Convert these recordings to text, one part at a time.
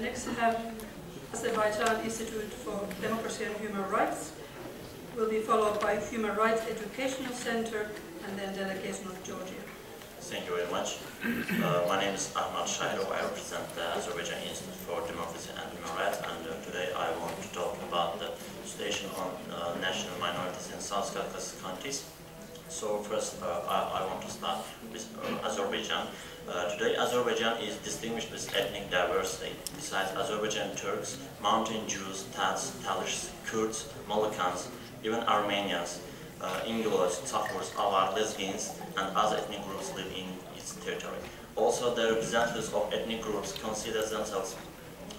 next have Azerbaijan Institute for Democracy and Human Rights, will be followed by Human Rights Educational Center, and then delegation of Georgia. Thank you very much. My name is Ahmad Shahidov. I represent the Azerbaijan Institute for Democracy and Human Rights, and today I want to talk about the situation on national minorities in South Caucasus countries. So first, I want to start with Azerbaijan. Today, Azerbaijan is distinguished with ethnic diversity. Besides Azerbaijan Turks, Mountain Jews, Tats, Talish, Kurds, Moluccans, even Armenians, Ingulars, Tsakurs, Avar, Lesbians, and other ethnic groups live in its territory. Also, the representatives of ethnic groups consider themselves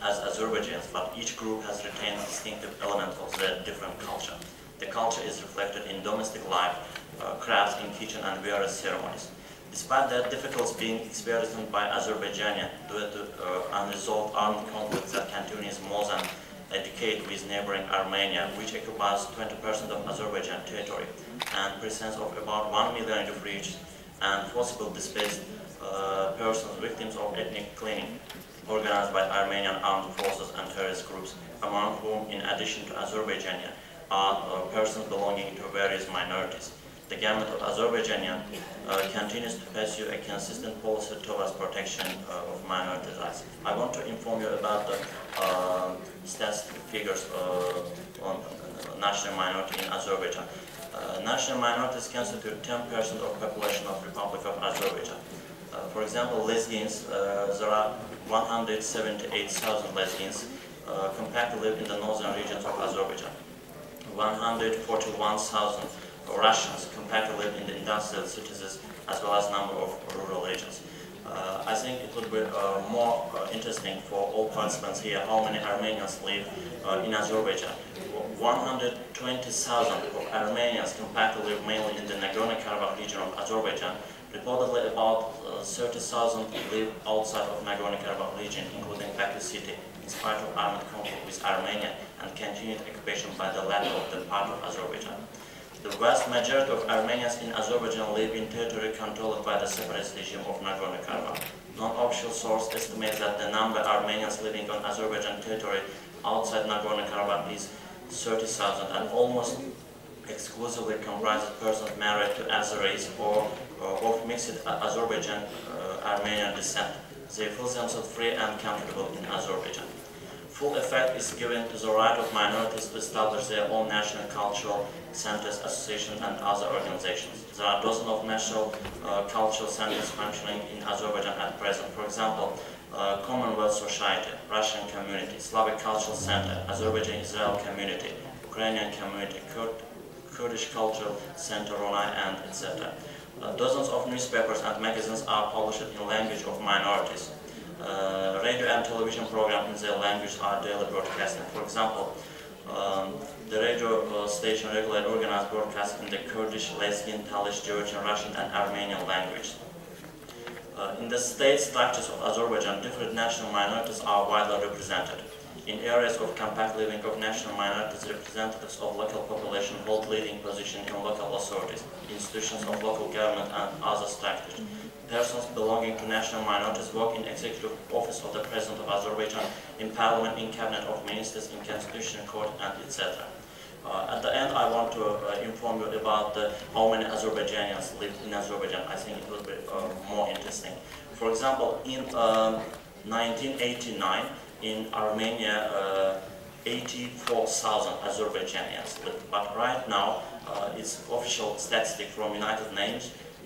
as Azerbaijans, but each group has retained a distinctive element of their different culture. The culture is reflected in domestic life, crafts in kitchen, and various ceremonies. Despite the difficulties being experienced by Azerbaijan due to unresolved armed conflicts that continues more than a decade with neighboring Armenia, which occupies 20% of Azerbaijan territory, and presence of about 1 million refugees and forcibly displaced persons victims of ethnic cleansing organized by Armenian armed forces and terrorist groups, among whom, in addition to Azerbaijan, are persons belonging to various minorities. The government of Azerbaijan continues to pursue a consistent policy towards protection of minority rights. I want to inform you about the statistic figures on national minority in Azerbaijan. National minorities constitute 10% of population of Republic of Azerbaijan. For example, lesbians, there are 178,000 lesbians compared to live in the northern regions of Azerbaijan. 141,000 Russians compared to live in the industrial cities, as well as number of rural regions. I think it would be more interesting for all participants here how many Armenians live in Azerbaijan. 120,000 of Armenians compared to live mainly in the Nagorno-Karabakh region of Azerbaijan. Reportedly about 30,000 live outside of Nagorno-Karabakh region, including Baku city, in spite of armed conflict with Armenia and continued occupation by the latter of the part of Azerbaijan. The vast majority of Armenians in Azerbaijan live in territory controlled by the separatist regime of Nagorno-Karabakh. Non-official source estimates that the number of Armenians living on Azerbaijan territory outside Nagorno-Karabakh is 30,000 and almost exclusively comprises persons married to Azeris or of mixed Azerbaijan-Armenian descent. They feel themselves free and comfortable in Azerbaijan. Full effect is given to the right of minorities to establish their own national cultural centers, associations, and other organizations. There are dozens of national cultural centers functioning in Azerbaijan at present. For example, Commonwealth Society, Russian Community, Slavic Cultural Center, Azerbaijan-Israel Community, Ukrainian Community, Kurdish Cultural Center, Ronai, and etc. Dozens of newspapers and magazines are published in language of minorities. Radio and television programs in their language are daily broadcasting. For example, the radio station regularly organizes broadcasts in the Kurdish, Lesbian, Talish, Georgian, Russian, and Armenian language. In the state structures of Azerbaijan, different national minorities are widely represented. In areas of compact living of national minorities, representatives of local population hold leading positions in local authorities, institutions of local government, and other structures. Persons belonging to national minorities work in executive office of the President of Azerbaijan, in parliament, in cabinet of ministers, in constitutional court, and etc. At the end, I want to inform you about how many Azerbaijanians live in Azerbaijan. I think it will be more interesting. For example, in 1989, in Armenia, 84,000 Azerbaijanians live. But right now, it's official statistic from United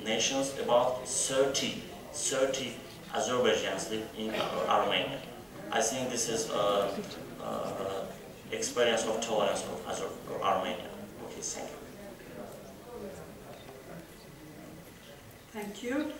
Nations, about 30 Azerbaijans live in Armenia. I think this is experience of tolerance of Armenia. Okay, thank you. Thank you.